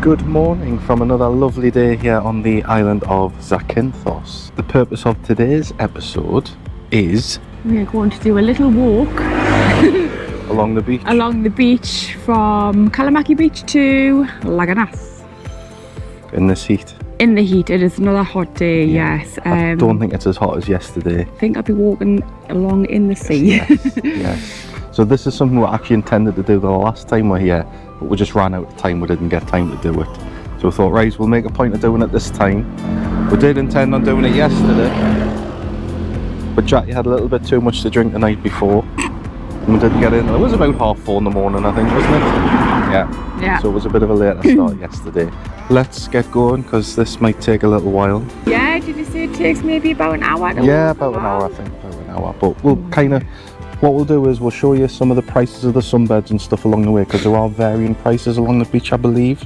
Good morning from another lovely day here on the island of Zakynthos. The purpose of today's episode is... we're going to do a little walk along the beach. Along the beach from Kalamaki Beach to Laganas. In this heat. In the heat, it is another hot day, yes. I don't think it's as hot as yesterday. I think I'll be walking along in the sea. Yes, yes. So this is something we actually intended to do the last time we're here, but we just ran out of time, we didn't get time to do it. So we thought, right, we'll make a point of doing it this time. We did intend on doing it yesterday, but Jackie had a little bit too much to drink the night before, and we didn't get in. It was about 4:30 in the morning, I think, wasn't it? Yeah. So it was a bit of a later start yesterday. Let's get going, because this might take a little while. Yeah, did you say it takes maybe about an hour? Yeah, about an hour, I think, about an hour. But we'll kind of... what we'll do is we'll show you some of the prices of the sunbeds and stuff along the way, because there are varying prices along the beach, I believe.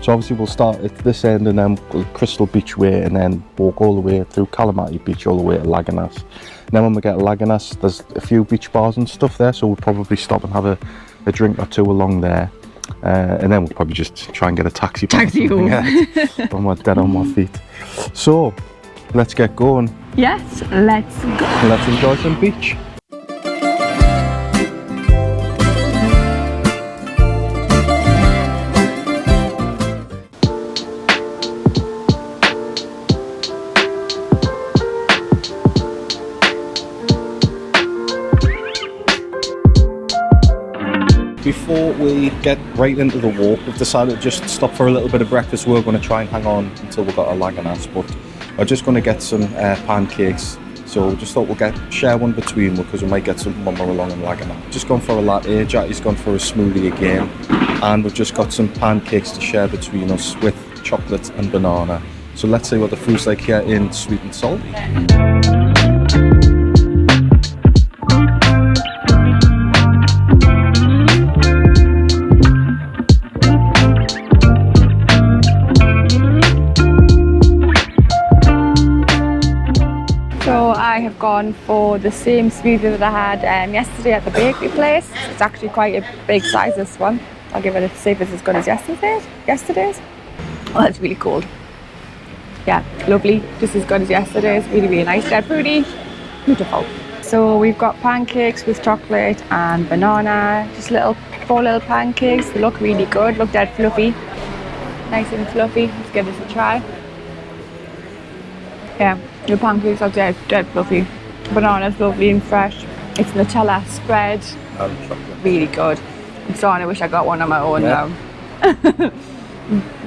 So obviously we'll start at this end and then Crystal Beach way, and then walk all the way through Kalamaki Beach all the way to Laganas. And then when we get to Laganas, there's a few beach bars and stuff there, so we'll probably stop and have a drink or two along there. And then we'll probably just try and get a taxi home. When we're dead on my feet. So let's get going. Yes, let's go. Let's enjoy some beach. Before we get right into the walk, we've decided to just stop for a little bit of breakfast. We're going to try and hang on until we've got a Laganas, but we're just going to get some pancakes. So just thought we'll share one between, because we might get some when we're along in Laganas. Just gone for a latte, Jackie's gone for a smoothie again, and we've just got some pancakes to share between us with chocolate and banana. So let's see what the food's like here in Sweet and Salty. I have gone for the same smoothie that I had yesterday at the bakery place. It's actually quite a big size, this one. I'll give it a see if it's as good as yesterday's. Oh, that's really cold. Yeah, lovely, just as good as yesterday's. Really, really nice, dead fruity, beautiful. So we've got pancakes with chocolate and banana, just four little pancakes. They look really good, look dead fluffy, nice and fluffy. Let's give this a try. Yeah, the pancakes are dead fluffy. Banana's lovely and fresh. It's Nutella spread. And chocolate. Really good. I'm sorry, I wish I got one on my own now.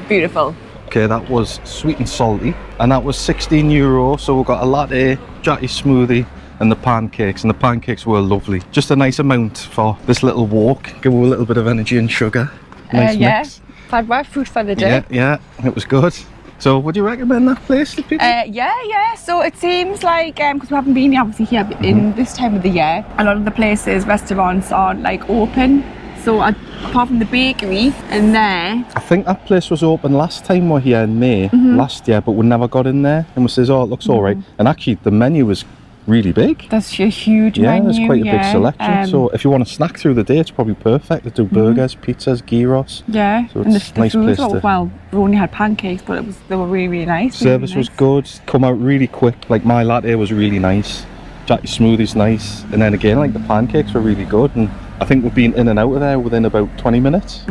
Beautiful. Okay, that was Sweet and Salty, and that was €16. So we've got a latte, Jackie smoothie, and the pancakes. And the pancakes were lovely. Just a nice amount for this little walk. Give her a little bit of energy and sugar. Nice mix. Had my food for the day. Yeah, it was good. So would you recommend that place to people? Yeah. So it seems like, because we haven't been obviously here in this time of the year, a lot of the places, restaurants aren't like open. So apart from the bakery and there. I think that place was open last time we were here in May, last year, but we never got in there. And we says, oh, it looks all right. And actually the menu was really big. That's a huge menu. Yeah, there's quite a big selection. So if you want to snack through the day, it's probably perfect. They do burgers, pizzas, gyros. Yeah, so it's and nice place to... well, we only had pancakes, but they were really, really nice. Service was good, come out really quick. Like my latte was really nice. Jackie's smoothie's nice. And then again, like the pancakes were really good. And I think we've been in and out of there within about 20 minutes.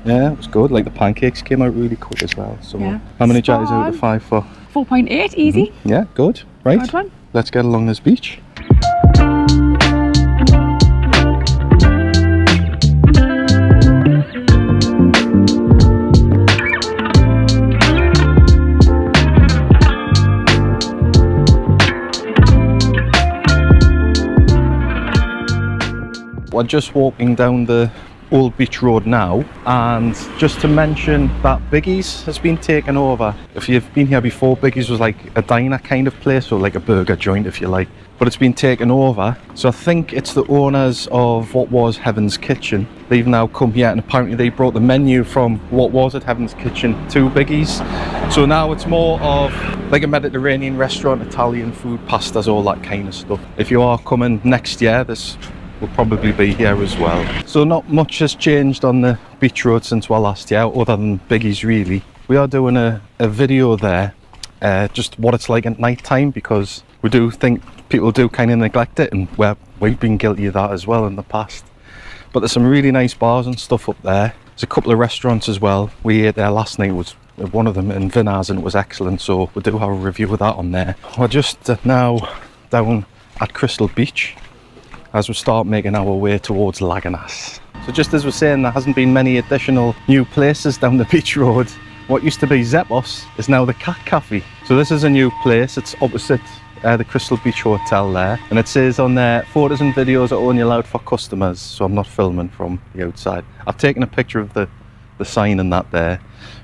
Yeah, it was good. Like the pancakes came out really quick as well. So how many Jackies out of 5 for? 4.8, easy. Yeah, good. Right. Good one. Let's get along this beach. We're just walking down the Old Beach Road now, and just to mention that Biggie's has been taken over. If you've been here before, Biggie's was like a diner kind of place, or like a burger joint if you like, but it's been taken over. So I think it's the owners of what was Heaven's Kitchen. They've now come here, and apparently they brought the menu from what was at Heaven's Kitchen to Biggie's. So now it's more of like a Mediterranean restaurant, Italian food, pastas, all that kind of stuff. If you are coming next year, there's will probably be here as well. So not much has changed on the beach road since we last year, other than biggies really. We are doing a video there, just what it's like at night time, because we do think people do kind of neglect it, and we've been guilty of that as well in the past. But there's some really nice bars and stuff up there. There's a couple of restaurants as well. We ate there last night, was one of them in Vinaz, and it was excellent, so we do have a review of that on there. We're just now down at Crystal Beach as we start making our way towards Laganas. So just as we're saying, there hasn't been many additional new places down the beach road. What used to be Zeppos is now the Cat Cafe. So this is a new place. It's opposite the Crystal Beach Hotel there, and it says on there, photos and videos are only allowed for customers, so I'm not filming from the outside. I've taken a picture of the sign and that there,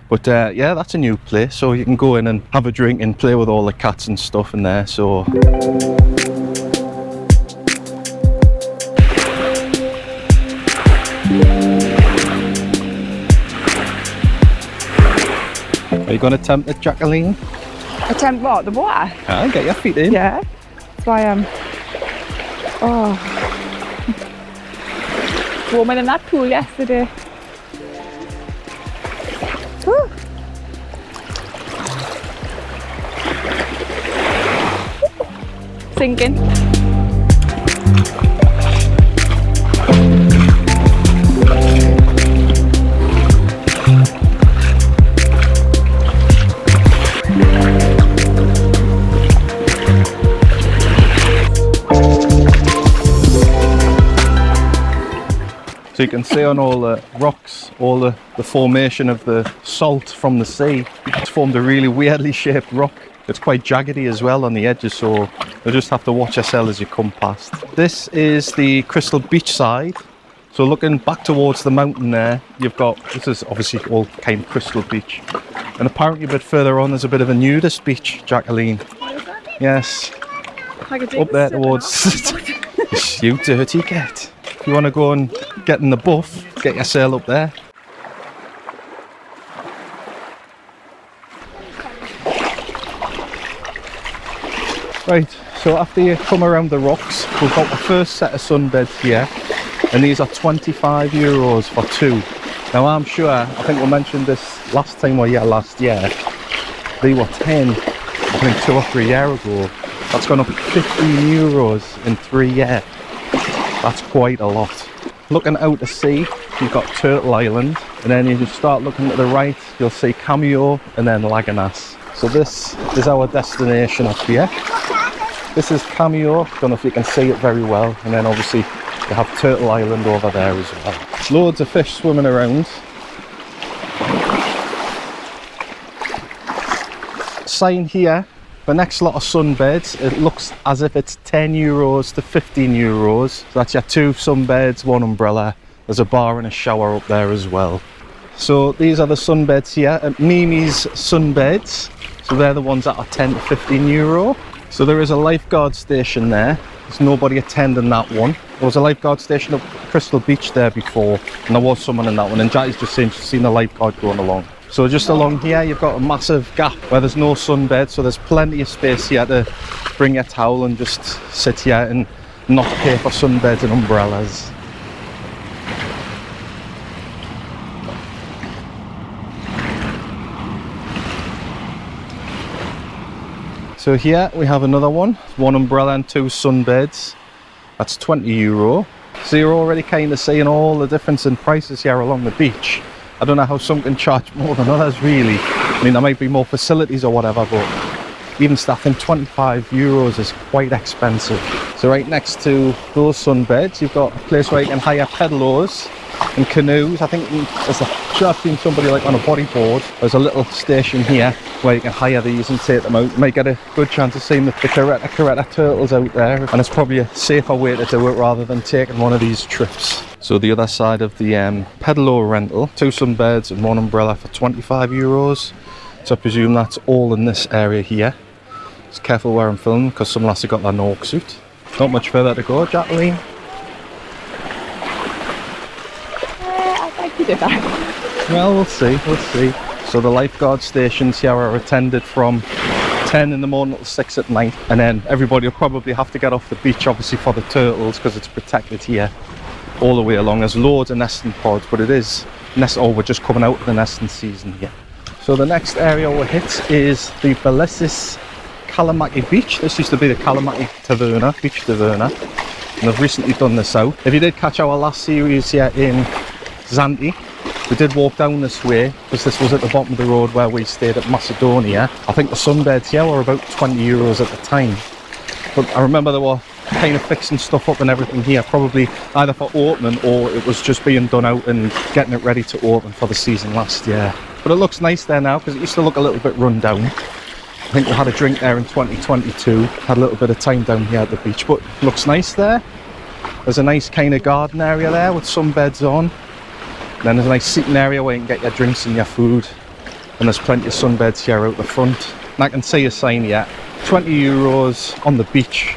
but yeah, that's a new place, so you can go in and have a drink and play with all the cats and stuff in there. So are you going to attempt it, Jacqueline? Attempt what? The water? Ah, get your feet in. Yeah. That's why I'm... Oh. Warmer than that pool yesterday. Woo. Sinking. So you can see on all the rocks, all the formation of the salt from the sea. It's formed a really weirdly shaped rock. It's quite jaggedy as well on the edges, so you'll just have to watch yourself as you come past. This is the Crystal Beach side. So looking back towards the mountain there, you've got, this is obviously all kind of Crystal Beach. And apparently a bit further on there's a bit of a nudist beach, Jacqueline. Yes. Like Up there towards... You dirty cat. If you want to go and get in the buff, get your sail up there. Right, so after you come around the rocks, we've got the first set of sunbeds here, and these are €25 for two. Now I'm sure, I think we mentioned this last time we were here last year, they were 10, I think 2 or 3 years ago. That's gone up €15 in 3 years. That's quite a lot. Looking out to sea, you've got Turtle Island, and then you just start looking to the right, you'll see Cameo and then Laganas. So this is our destination up here. This is Cameo, don't know if you can see it very well, and then obviously you have Turtle Island over there as well. Loads of fish swimming around. Sign here. The next lot of sunbeds, it looks as if it's €10 to €15. So that's your 2 sunbeds, 1 umbrella. There's a bar and a shower up there as well. So these are the sunbeds here at Mimi's Sunbeds. So they're the ones that are €10 to €15. So there is a lifeguard station there. There's nobody attending that one. There was a lifeguard station up Crystal Beach there before, and there was someone in that one, and Jackie's just seen the lifeguard going along. So just along here you've got a massive gap where there's no sunbed, so there's plenty of space here to bring your towel and just sit here and not pay for sunbeds and umbrellas. So here we have another one, 1 umbrella and 2 sunbeds. That's €20. So you're already kind of seeing all the difference in prices here along the beach. I don't know how some can charge more than others really. I mean, there might be more facilities or whatever, but even staffing €25 is quite expensive. So right next to those sunbeds, you've got a place where you can hire pedalers and canoes. I think I've seen somebody like on a bodyboard. There's a little station here where you can hire these and take them out. You might get a good chance of seeing the Caretta turtles out there, and it's probably a safer way to do it rather than taking one of these trips. So the other side of the pedalo rental, 2 sunbeds and 1 umbrella for €25. So I presume that's all in this area here. Just careful where I'm filming because some lass have got their Nork suit. Not much further to go, Jacqueline. I'd like to do that. Well, we'll see. So the lifeguard stations here are attended from 10 in the morning till 6 at night, and then everybody will probably have to get off the beach obviously for the turtles because it's protected here all the way along. There's loads of nesting pods, but it is we're just coming out of the nesting season here. So the next area we hit is the Kalamaki Beach. This used to be the Kalamaki Beach Taverna, and I've recently done this out. If you did catch our last series here in Zante, we did walk down this way because this was at the bottom of the road where we stayed at Macedonia. I think the sunbeds here were about €20 at the time, but I remember they were kind of fixing stuff up and everything here, probably either for opening or it was just being done out and getting it ready to open for the season last year. But it looks nice there now because it used to look a little bit run down. I think we had a drink there in 2022, had a little bit of time down here at the beach, but it looks nice there. There's a nice kind of garden area there with some beds on. And then there's a nice seating area where you can get your drinks and your food. And there's plenty of sunbeds here out the front. And I can see a sign here, €20 on the beach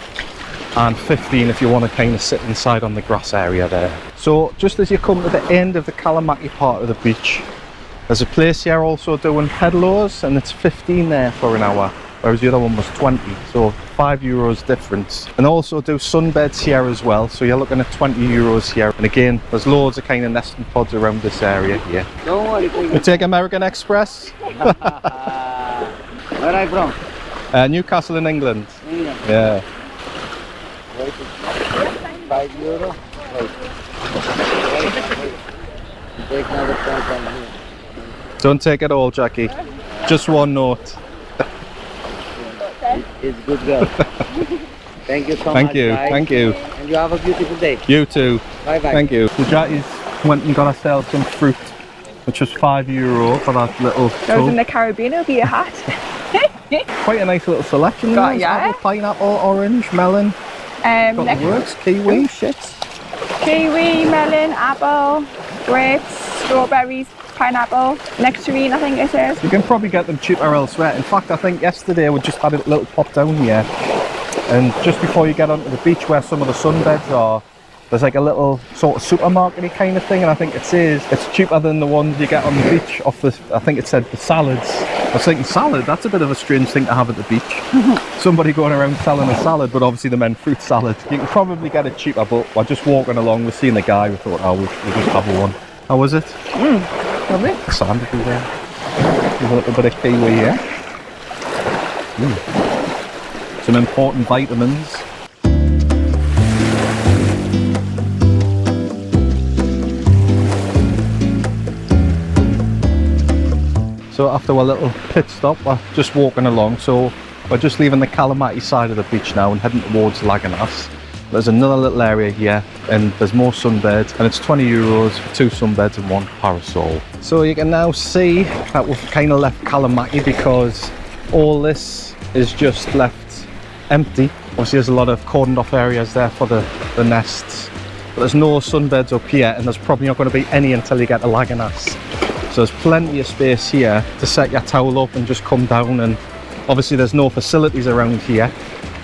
and 15 if you want to kind of sit inside on the grass area there. So just as you come to the end of the Kalamaki part of the beach, there's a place here also doing pedalers, and it's 15 there for an hour, whereas the other one was 20, so €5 difference. And they also do sunbeds here as well, so you're looking at €20 here. And again, there's loads of kind of nesting pods around this area here. Don't worry. You take American Express? Where are you from? Newcastle in England. England. Yeah. €5. Wait. Take another point from here. Don't take it all, Jackie. Just one note. It's good girl. Thank you so much. Thank you, guys. thank you. And you have a beautiful day. You too. Bye bye. Thank you. So Jackie's went and got ourselves some fruit, which was €5 for that little Those in tub. the Caribbean, it'll be a hat. Quite a nice little selection. Got There's ya. apple, pineapple, orange, melon. Got the Next, works, kiwi. oh shit. Kiwi, melon, apple, grapes, strawberries, pineapple, nectarine I think it says. You can probably get them cheaper elsewhere. In fact, I think yesterday we just had a little pop down here, and just before you get onto the beach where some of the sunbeds are, there's like a little sort of supermarket-y kind of thing, and I think it says it's cheaper than the ones you get on the beach off the, I think it said the salads. I was thinking salad, that's a bit of a strange thing to have at the beach. Somebody going around selling a salad, but obviously they meant fruit salad. You can probably get it cheaper, but we're just walking along, we're seeing the guy, we thought, oh, we'll just have one. How was it? Lovely. Sand there. There's a little bit of kiwi here. Some important vitamins. So after a little pit stop, we're just walking along. So we're just leaving the Kalamaki side of the beach now and heading towards Laganas. There's another little area here, and there's more sunbeds, and it's €20 for 2 sunbeds and 1 parasol. So you can now see that we've kind of left Kalamaki because all this is just left empty. Obviously there's a lot of cordoned off areas there for the nests, but there's no sunbeds up here, and there's probably not going to be any until you get to Laganas. So there's plenty of space here to set your towel up and just come down, and obviously there's no facilities around here.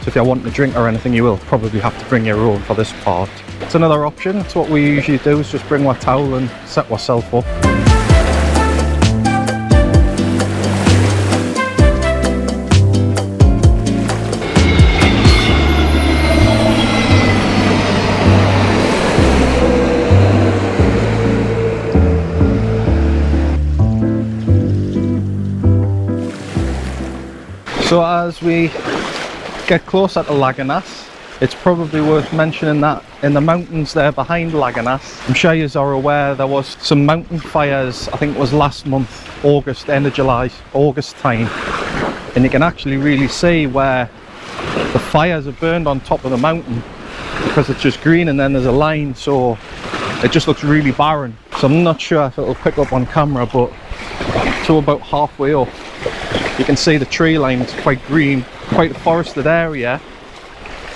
So if you're wanting a drink or anything, you will probably have to bring your own for this part. It's another option. It's what we usually do, is just bring our towel and set ourselves up. So as we get closer to Laganas, it's probably worth mentioning that in the mountains there behind Laganas, I'm sure you are aware there was some mountain fires, I think it was last month, August, end of July, August time, and you can actually really see where the fires are burned on top of the mountain because it's just green, and then there's a line, so it just looks really barren. So I'm not sure if it'll pick up on camera, but to about halfway up you can see the tree line is quite green, quite a forested area,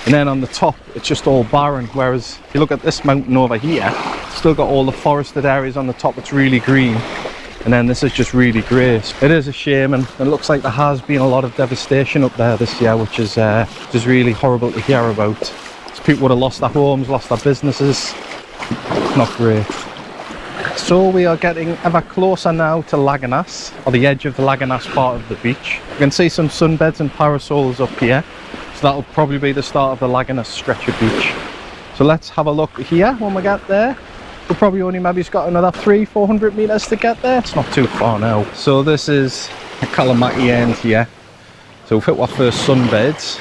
and then on the top it's just all barren, whereas if you look at this mountain over here, it's still got all the forested areas on the top, it's really green, and then this is just really grey. It is a shame, and it looks like there has been a lot of devastation up there this year, which is really horrible to hear about. So people would have lost their homes, lost their businesses. Not great. So we are getting ever closer now to Laganas, or the edge of the Laganas part of the beach. You can see some sunbeds and parasols up here. So that'll probably be the start of the Laganas stretch of beach. So let's have a look here when we get there. We'll probably only maybe got another 300-400 meters to get there. It's not too far now. So this is the Kalamaki end here. So we've hit our first sunbeds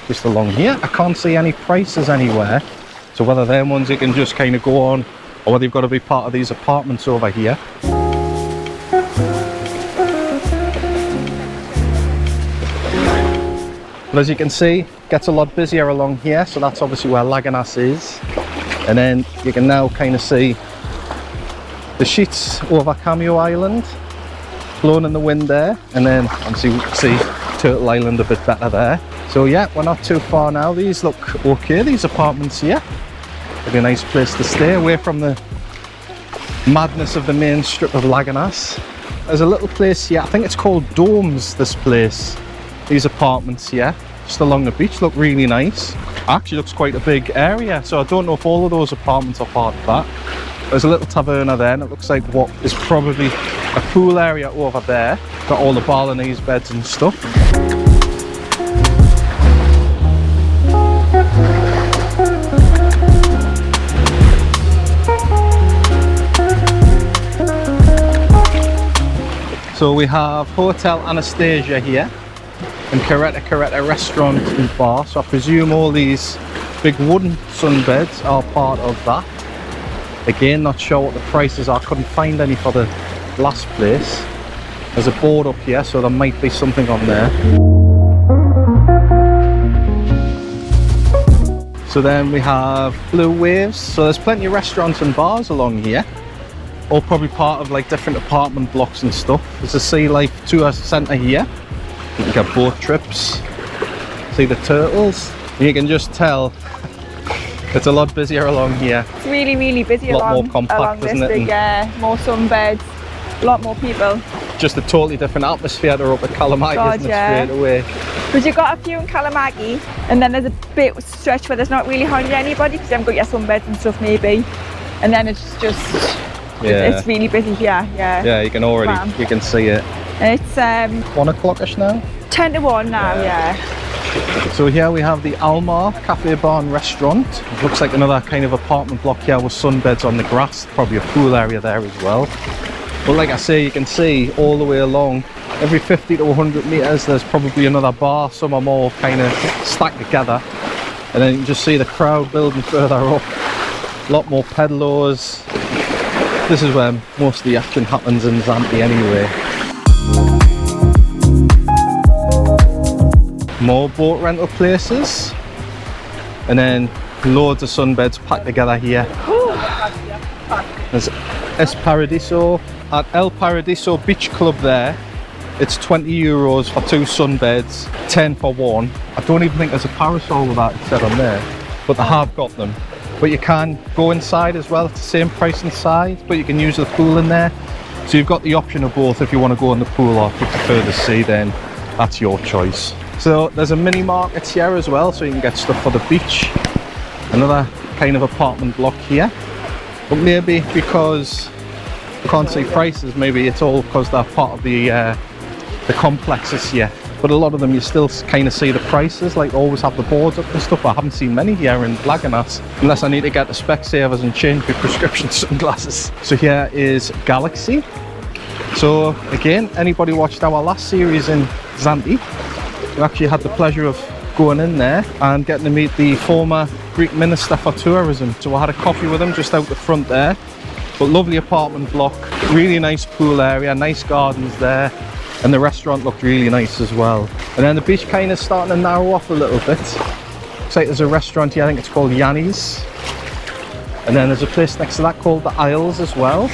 just along here. I can't see any prices anywhere. So whether they're ones you can just kind of go on, or whether you've got to be part of these apartments over here. But as you can see, it gets a lot busier along here, so that's obviously where Laganas is. And then you can now kind of see the sheets over Cameo Island blowing in the wind there, and then obviously we can see Turtle Island a bit better there. So yeah, we're not too far now. These look okay, these apartments here. It'll be a nice place to stay away from the madness of the main strip of Laganas. There's a little place here, I think it's called Domes, this place. These apartments here, just along the beach, look really nice. Actually looks quite a big area, so I don't know if all of those apartments are part of that. There's a little taverna there, and it looks like what is probably a pool area over there. Got all the Balinese beds and stuff. So we have Hotel Anastasia here, and Caretta restaurant and bar. So I presume all these big wooden sunbeds are part of that. Again, not sure what the prices are. Couldn't find any for the last place. There's a board up here, so there might be something on there. So then we have Blue Waves. So there's plenty of restaurants and bars along here, all probably part of like different apartment blocks and stuff. There's a sea life tour centre here. You can get boat trips, see the turtles. You can just tell it's a lot busier along here. It's really busy a lot along, more compact, along this isn't it? big, more sunbeds, a lot more people. Just a totally different atmosphere to up at Kalamaki, God, isn't it, yeah. straight away? Because you've got a few in Kalamaki, and then there's a bit stretch where there's not really hardly anybody, because you haven't got your sunbeds and stuff maybe. And then it's just, Yeah. it's really busy here, yeah. Yeah, you can already, you can see it. It's 1 o'clock-ish now? 10 to 1 now, yeah. So here we have the Almar Cafe Bar and Restaurant. It looks like another kind of apartment block here with sunbeds on the grass, probably a pool area there as well. But like I say, you can see all the way along, every 50 to 100 meters there's probably another bar. Some are more kind of stacked together, and then you can just see the crowd building further up. A lot more peddlers. This is where most of the action happens in Zante anyway. More boat rental places, and then loads of sunbeds packed together here. There's El Paradiso. At El Paradiso Beach Club there, it's €20 for 2 sunbeds, 10 for 1. I don't even think there's a parasol with that set on there, but they have got them. But you can go inside as well, it's the same price inside, but you can use the pool in there. So you've got the option of both. If you want to go in the pool or if you prefer the sea, then that's your choice. So there's a mini market here as well, so you can get stuff for the beach. Another kind of apartment block here. But maybe because you can't see prices, maybe it's all because they're part of the complexes here. But a lot of them you still kind of see the prices, like always have the boards up and stuff. I haven't seen many here in Laganas, unless I need to get the Specsavers and change my prescription sunglasses. So here is Galaxy. So again, anybody watched our last series in Zante, we actually had the pleasure of going in there and getting to meet the former Greek Minister for Tourism. So I had a coffee with him just out the front there. But lovely apartment block, really nice pool area, nice gardens there, and the restaurant looked really nice as well. And then the beach kind of starting to narrow off a little bit. Looks like there's a restaurant here, I think it's called Yanni's. And then there's a place next to that called the Isles as well.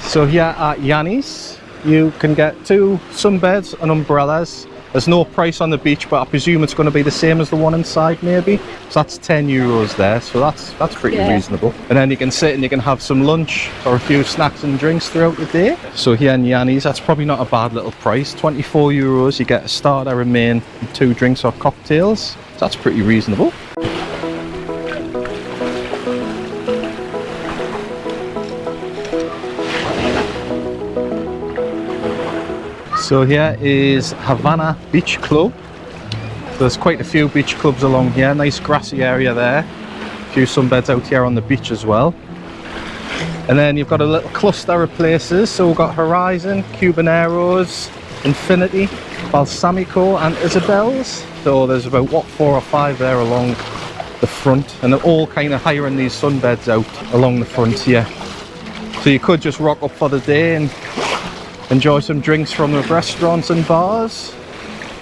So here at Yanni's, you can get 2 sunbeds and umbrellas. There's no price on the beach, but I presume it's going to be the same as the one inside maybe. So that's €10 there, so that's pretty reasonable. And then you can sit and you can have some lunch or a few snacks and drinks throughout the day. So here in Yanni's, that's probably not a bad little price. €24, you get a starter, a main, and 2 drinks or cocktails. So that's pretty reasonable. So here is Havana Beach Club. There's quite a few beach clubs along here. Nice grassy area there. A few sunbeds out here on the beach as well. And then you've got a little cluster of places. So we've got Horizon, Cubaneros, Infinity, Balsamico and Isabel's. So there's about, what, 4 or 5 there along the front. And they're all kind of hiring these sunbeds out along the front here. So you could just rock up for the day and enjoy some drinks from the restaurants and bars.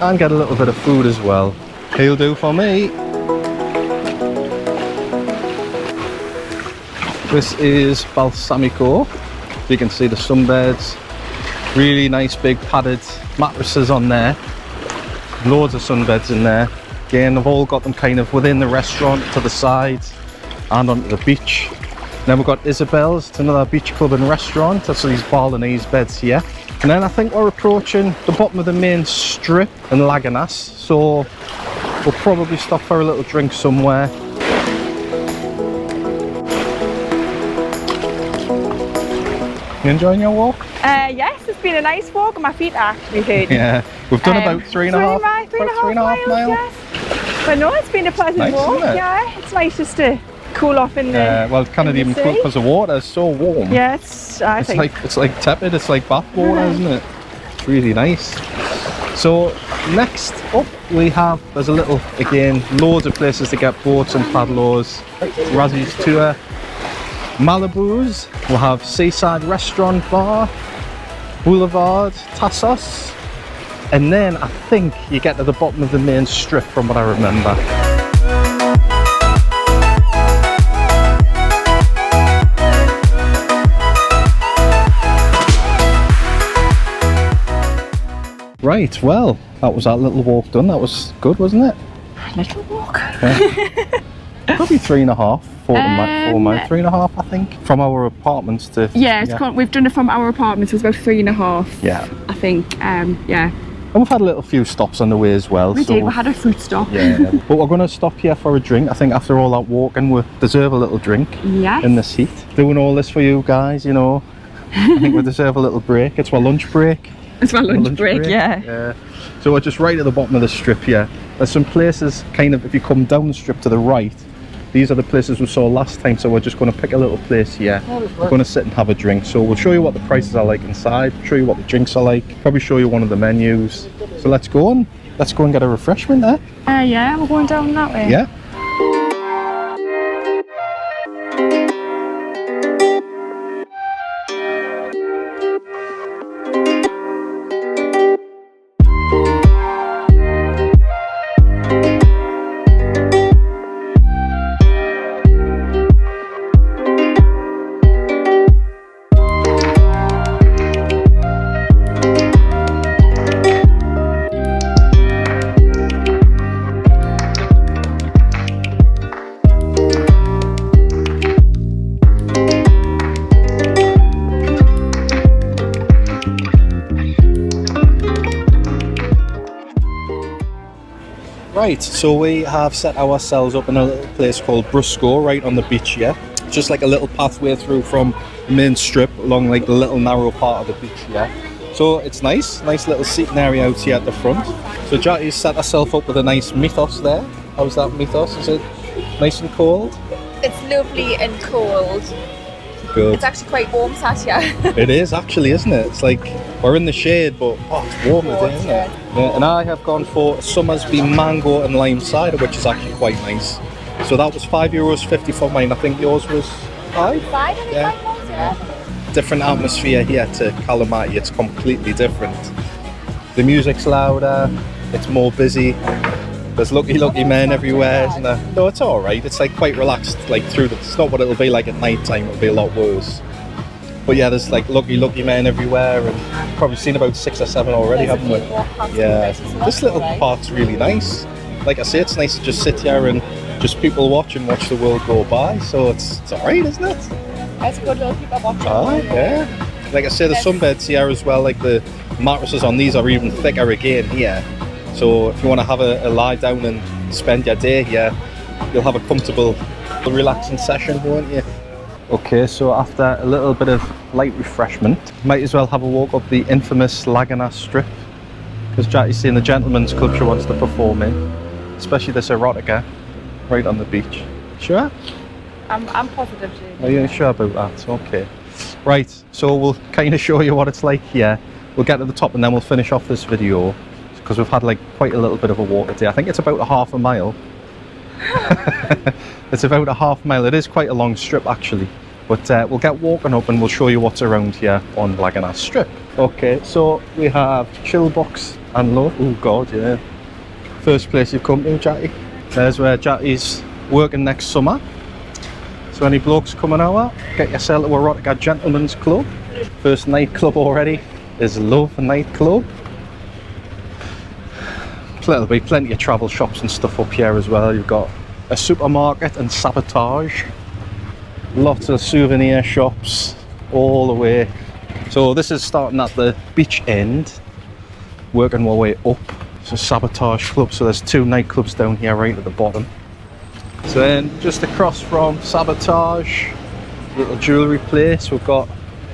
And get a little bit of food as well. He'll do for me. This is Balsamico. You can see the sunbeds. Really nice big padded mattresses on there. Loads of sunbeds in there. Again, they've all got them kind of within the restaurant, to the sides and onto the beach. Then we've got Isabel's. It's another beach club and restaurant. That's these Balinese beds here. And then I think we're approaching the bottom of the main strip in Laganas. So we'll probably stop for a little drink somewhere. You enjoying your walk? Yes, it's been a nice walk and my feet are actually hurting. Yeah, we've done about three and a half miles. Yes. But no, it's been a pleasant Nice, walk. isn't it? Yeah, it's nice just to cool off in the. Yeah, well, it can't in the even sea. cool because the water is so warm. Yeah, It's like tepid. It's like bath water, isn't it? It's really nice. So next up we have, there's a little, again, loads of places to get boats and paddlers. Razzie's Tour, Malibu's. We'll have Seaside Restaurant Bar, Boulevard, Tassos. And then I think you get to the bottom of the main strip from what I remember. Right, well, that was our little walk done. That was good, wasn't it? Little walk. Yeah. Probably 3.5, 4 miles, 3.5, I think, from our apartments to. Yeah, we've done it from our apartment, so it's about 3.5. Yeah. I think. Yeah. And we've had a little few stops on the way as well. We did. We had a fruit stop. Yeah. But we're going to stop here for a drink. I think after all that walking, we deserve a little drink. Yes. In this heat. Doing all this for you guys, you know. I think we deserve a little break. It's our lunch break. It's my lunch break, yeah. Yeah. So we're just right at the bottom of the strip here. There's some places kind of, if you come down the strip to the right, these are the places we saw last time, so we're just going to pick a little place here. We're going to sit and have a drink. So we'll show you what the prices are like inside, show you what the drinks are like, probably show you one of the menus. So let's go and get a refreshment there. Yeah, we're going down that way. Yeah. Right, so we have set ourselves up in a little place called Brusco, right on the beach here. Just like a little pathway through from the main strip along like the little narrow part of the beach here. So it's nice little seating area out here at the front. So Jacky's set herself up with a nice mythos there. How's that mythos? Is it nice and cold? It's lovely and cold. Good. It's actually quite warm sat here. It is actually, isn't it? It's like we're in the shade, but it's warm today, isn't it? Yeah, and I have gone for Summersby mango and lime cider, which is actually quite nice. So that was €5.50 for mine. I think yours was €5. Yeah. Different atmosphere here to Kalamaki. It's completely different. The music's louder. It's more busy. There's lucky men everywhere, isn't there? No, it's all right. It's like quite relaxed, like through the. It's not what it'll be like at night time. It'll be a lot worse. But yeah, there's like lucky men everywhere, and probably seen about 6 or 7 already, haven't we? Yeah. This little park's really nice. Like I say, it's nice to just sit here and just people watch the world go by. So it's all right, isn't it? It's a good little people watching. Oh yeah. Like I say, the sunbeds here as well. Like the mattresses on these are even thicker again here. So if you want to have a lie down and spend your day here, you'll have a comfortable, relaxing session, won't you? Okay, so after a little bit of light refreshment, might as well have a walk up the infamous Laganas Strip, because Jackie's seeing the gentleman's club she wants to perform in, especially this erotica right on the beach. Sure? I'm positive, Jamie. Are you sure about that? Okay. Right, so we'll kind of show you what it's like here. We'll get to the top and then we'll finish off this video, because we've had like quite a little bit of a walk today. I think it's about a half a mile. It's about a half mile. It is quite a long strip actually, but we'll get walking up and we'll show you what's around here on Laganas Strip. Okay, so we have chill box and low. Oh god, yeah. First place you've come to, Jackie. There's where Jackie's working next summer. So any blokes coming over, get yourself to a erotica gentleman's club. First nightclub already is Love Nightclub. There'll be plenty of travel shops and stuff up here as well. You've got a supermarket and Sabotage. Lots of souvenir shops all the way. So this is starting at the beach end, working our way up. So Sabotage Club, so there's 2 nightclubs down here right at the bottom. So then just across from Sabotage, little jewellery place, we've got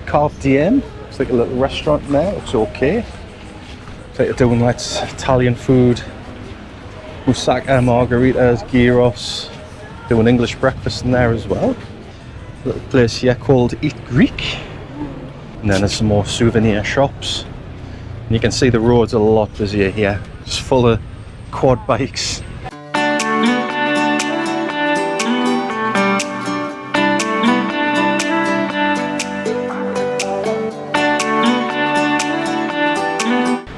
Carpe Diem. It's like a little restaurant in there, looks okay. It's like they're doing like Italian food, moussaka, margaritas, gyros, doing English breakfast in there as well. Little place here called Eat Greek. And then there's some more souvenir shops. And you can see the road's a lot busier here, just full of quad bikes.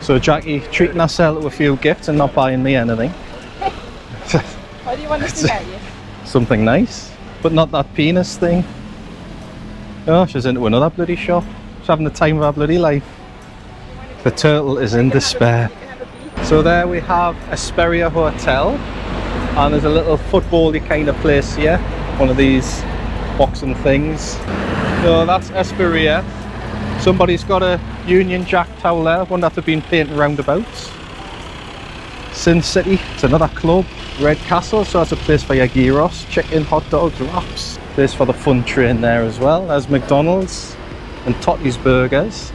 So Jackie treating herself to a few gifts and not buying me anything. What do you want us to get you? Something nice, but not that penis thing. Oh, she's into another bloody shop. She's having the time of her bloody life. The turtle is in despair. So there we have Esperia Hotel, and there's a little football-y kind of place here. One of these boxing things. So that's Esperia. Somebody's got a Union Jack towel there. Wouldn't have to been painting roundabouts. Sin City, it's another club. Red Castle, so that's a place for your gyros, chicken, hot dogs, wraps. Place for the fun train there as well. There's McDonald's and Totti's Burgers.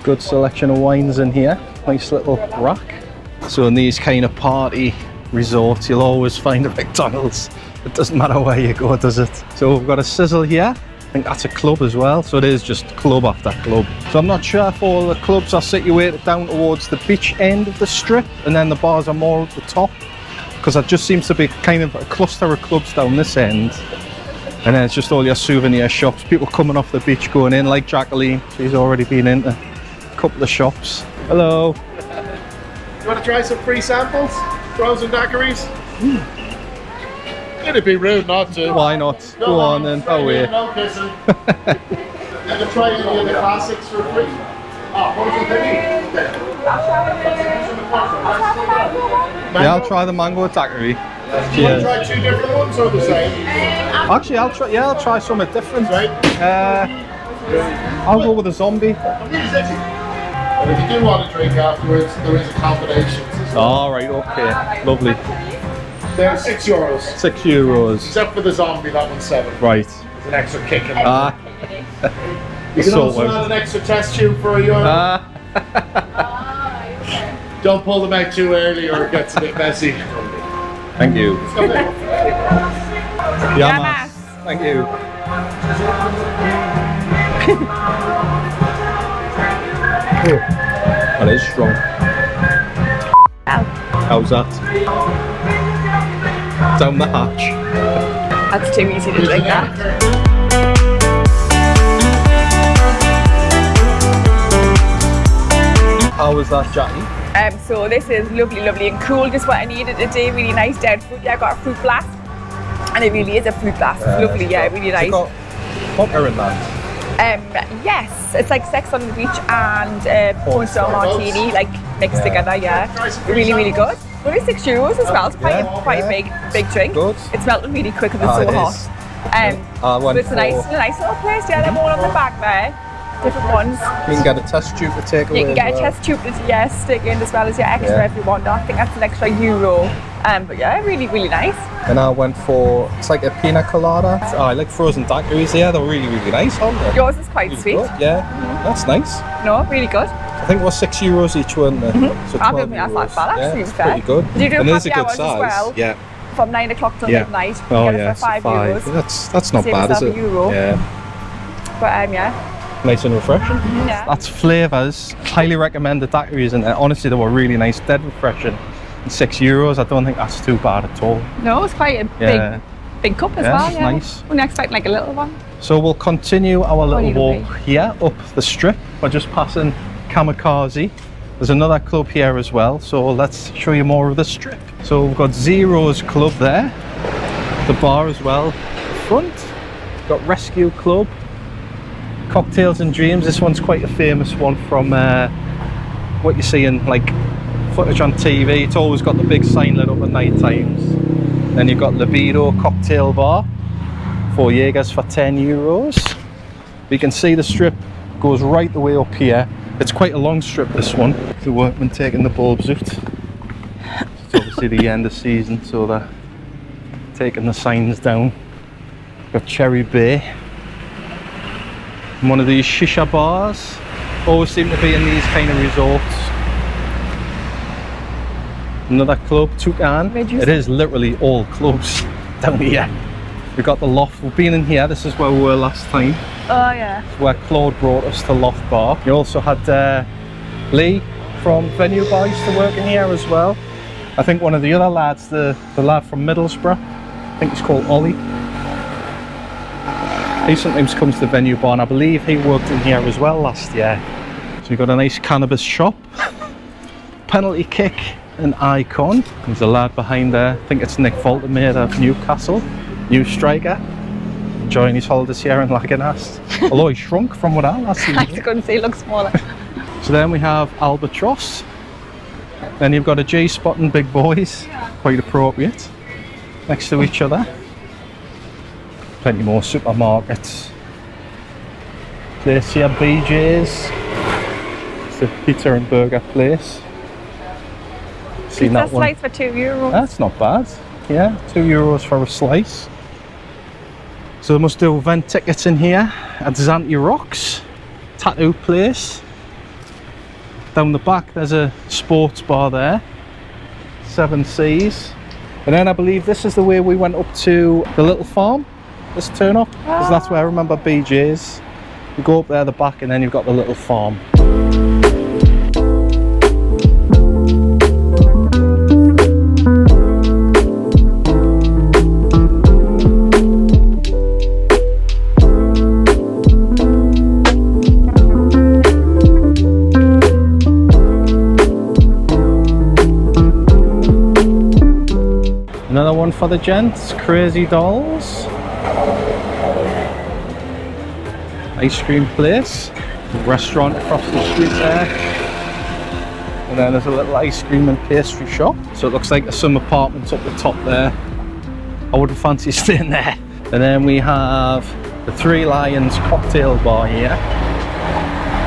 Good selection of wines in here. Nice little rack. So in these kind of party resorts, you'll always find a McDonald's. It doesn't matter where you go, does it? So we've got a Sizzle here. I think that's a club as well. So it is just club after club. So I'm not sure if all the clubs are situated down towards the beach end of the strip and then the bars are more at the top, because it just seems to be kind of a cluster of clubs down this end. And then it's just all your souvenir shops. People coming off the beach going in, like Jacqueline. She's already been into a couple of shops. Hello. You want to try some free samples? Frozen daiquiris? It'd be rude not to. Why not? Go on then. Oh wait. No kissing. You can try any of the classics for free. Yeah, I'll try the mango daiquiri. Do you want to try 2 different ones or the same? Actually, I'll try. Yeah, I'll try something different. Right. I'll go with a zombie. But if you do want to drink afterwards, there is a combination. All right. Okay. Lovely. They're €6. €6. Except for the zombie, that one's 7. Right. There's an extra kick in there. Ah. You can also add an extra test tube for €1. Don't pull them out too early or it gets a bit messy. Thank you. Yeah, Mas. Thank you. That is strong. How's that? Down the hatch. That's too easy to drink that. How was that, Jackie? So this is lovely, lovely and cool. Just what I needed today. Really nice dead fruit. Yeah, I got a fruit blast, and it really is a fruit blast. It's lovely, yeah, really nice. Got vodka in that. Yes, it's like Sex on the Beach and porn star martini, like mixed together. Yeah, really, really good. Only €6 as well. It's quite a big drink. Good. It's melting really quick because it's so hot. So it's a nice little place. Yeah, they're all on the back there. different ones. You can get a test tube to take away. You can get as a well. test tube to stick in as well as your extra if you want. I think that's an extra €1. But yeah, really, really nice. And I went for, it's like a pina colada. I like frozen daiquiris here. They're really, really nice, aren't they? Yours is quite Really sweet. good, yeah, that's nice. No, really good. I think it was €6 each one. So I don't think that's not bad actually. Yeah, it's fair. pretty good. Did you do and it is happy a good hours size. as well? Yeah. From 9 o'clock till Yeah. midnight. Oh Get it yeah, for €5. That's not Save bad, is yourself it? €1. Yeah. But yeah. Nice and refreshing. Yeah. That's flavours. Highly recommend the daiquiris in there. Honestly, they were really nice, dead refreshing. And €6, I don't think that's too bad at all. No, it's quite a Yeah. big cup as Yeah, well. it's Yeah. nice. Wouldn't expect like a little one. So we'll continue our little need a walk here up the strip. We're just passing Kamikaze. There's another club here as well, so let's show you more of the strip. So we've got Zero's Club there, the bar as well. Front, we've got Rescue Club, Cocktails and Dreams. This one's quite a famous one from what you see in like footage on TV. It's always got the big sign lit up at night times. Then you've got Libido Cocktail Bar, 4 Jaegers for €10. You can see the strip goes right the way up here. It's quite a long strip, this one. The workmen taking the bulbs out. It's obviously the end of season, so they're taking the signs down. Got Cherry Bay. And one of these shisha bars. Always seem to be in these kind of resorts. Another club, Toucan. It is literally all clubs down here. We've got the Loft. We've been in here. This is where we were last time. Oh yeah. Where Claude brought us to Loft Bar. You also had Lee from Venue Bar used to work in here as well. I think one of the other lads, the lad from Middlesbrough, I think he's called Ollie. He sometimes comes to Venue Bar and I believe he worked in here as well last year. So you've got a nice cannabis shop. Penalty kick and Icon. There's a lad behind there. I think it's Nick Voltermere of Newcastle. New striker. Enjoying his holidays here in Laganas. Although he shrunk from what I last seen. I couldn't see, it looks smaller. So then we have Albatross. Then you've got a G-Spot and Big Boys. Quite appropriate. Next to each other. Plenty more supermarkets. Place here, BJ's. It's a pizza and burger place. Seen Pizza that one. slice for €2. That's not bad. Yeah, €2 for a slice. So they must do event tickets in here at Zante Rocks, tattoo place. Down the back there's a sports bar there, 7 Seas. And then I believe this is the way we went up to the little farm, this turn up, because that's where I remember BJ's. You go up there the back and then you've got the little farm. Another one for the gents, Crazy Dolls. Ice cream place, restaurant across the street there. And then there's a little ice cream and pastry shop. So it looks like there's some apartments up the top there. I wouldn't fancy staying there. And then we have the Three Lions cocktail bar here.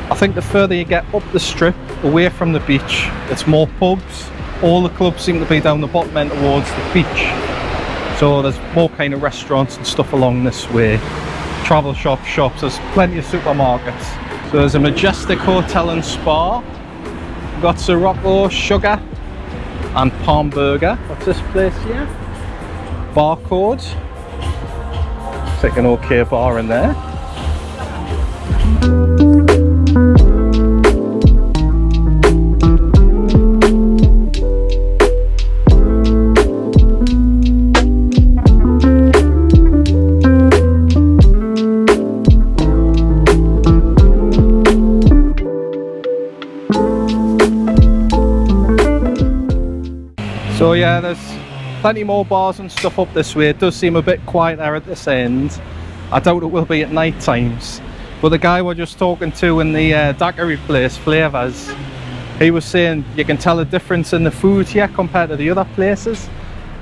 I think the further you get up the strip, away from the beach, it's more pubs. All the clubs seem to be down the bottom end towards the beach. So there's more kind of restaurants and stuff along this way. Travel shops, there's plenty of supermarkets. So there's a Majestic Hotel and Spa. We've got Sirocco, Sugar and Palm Burger. What's this place here? Barcode. It's like an okay bar in there. So yeah, there's plenty more bars and stuff up this way. It does seem a bit quieter at this end. I doubt it will be at night times. But the guy we're just talking to in the daiquiri place, Flavours, he was saying you can tell a difference in the food here compared to the other places.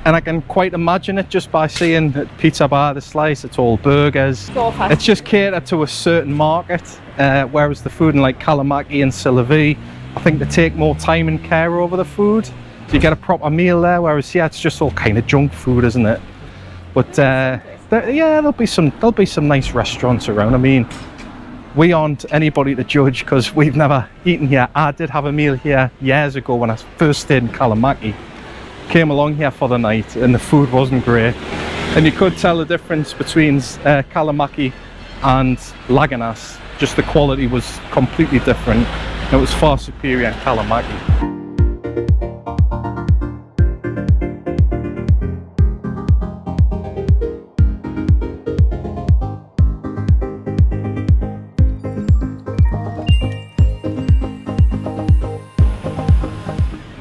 And I can quite imagine it just by seeing pizza bar the slice. It's all burgers. So fast. It's just catered to a certain market, whereas the food in like Kalamaki and Sillavi, I think they take more time and care over the food. So you get a proper meal there, whereas yeah, it's just all kind of junk food, isn't it? But yeah, there'll be some nice restaurants around. I mean, we aren't anybody to judge because we've never eaten here. I did have a meal here years ago when I first stayed in Kalamaki. Came along here for the night and the food wasn't great. And you could tell the difference between Kalamaki and Laganas. Just the quality was completely different. It was far superior in Kalamaki.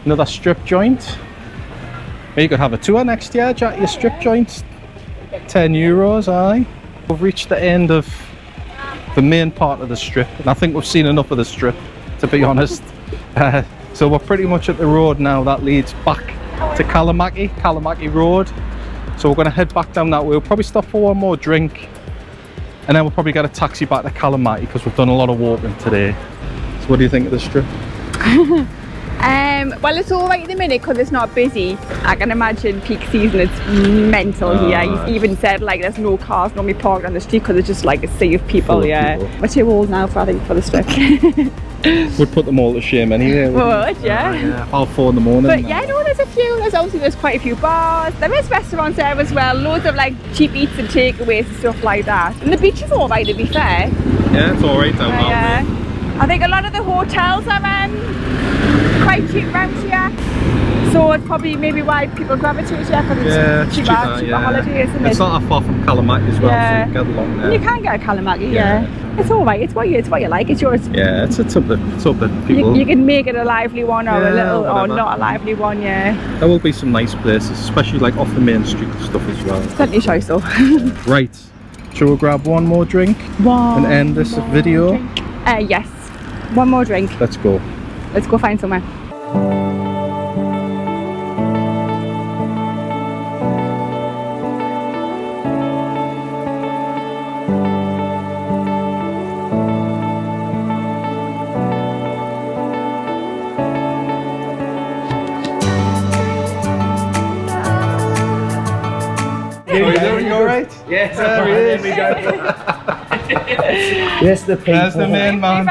Another strip joint. You could have a tour next year, Jack, your strip joints. €10, aye. We've reached the end of the main part of the strip, and I think we've seen enough of the strip, to be honest. So we're pretty much at the road now that leads back to Kalamaki Road. So we're going to head back down that way. We'll probably stop for one more drink, and then we'll probably get a taxi back to Kalamaki because we've done a lot of walking today. So what do you think of the strip? Well, it's all right at the minute because it's not busy. I can imagine peak season it's mental here. He's even said like there's no cars normally parked on the street because it's just like a sea of people. People. We're too old now for, I think, for the strip. Would put them all to shame anyway. Would, yeah. About 4 in the morning. But yeah, no, there's quite a few bars. There is restaurants there as well. Loads of like cheap eats and takeaways and stuff like that. And the beach is all right, to be fair. Yeah, it's all right down there. I think a lot of the hotels are quite cheap around here, so it's probably maybe why people gravitate here because it's cheaper holidays, isn't it? It's not that far from Kalamaki as well, so you get along there. You can get a Kalamaki, It's all right. It's what you like. It's yours. Yeah, it's up to people. You can make it a lively one or a little or not a lively one. Yeah. There will be some nice places, especially like off the main street and stuff as well. Plenty of choice though. Right. Shall we grab one more drink and end this video? Yes. One more drink. Let's go. Let's go find somewhere. Are you alright? Yes, there he is. Yes, the people. There's the main man.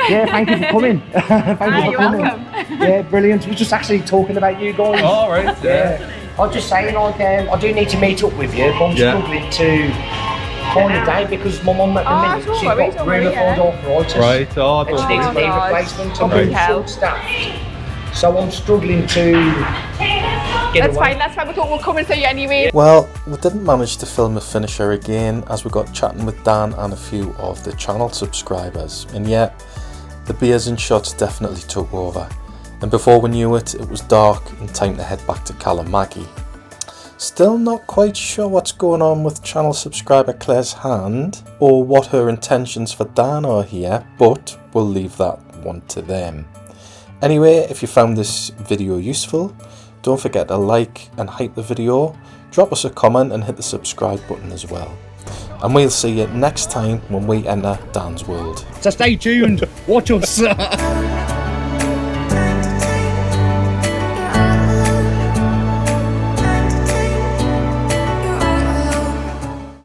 Yeah, thank you for coming. Thank you for coming. Welcome. Yeah, brilliant. We're just actually talking about you guys. All right. Yeah. I was just saying, like, I do need to meet up with you, but I'm struggling to find a date because my mum at the minute, she's got rheumatoid arthritis. Right. Oh, and she needs a knee replacement. I'm being short-staffed. So I'm struggling to get away. That's fine. We thought we'll come and see you anyway. Well, we didn't manage to film a finisher again as we got chatting with Dan and a few of the channel subscribers, and yet the beers and shots definitely took over, and before we knew it, it was dark and time to head back to Kalamaki. Still not quite sure what's going on with channel subscriber Claire's hand or what her intentions for Dan are here, but we'll leave that one to them. Anyway, if you found this video useful, don't forget to like and hype the video, drop us a comment and hit the subscribe button as well. And we'll see you next time when we enter Dan's world. So stay tuned, watch us.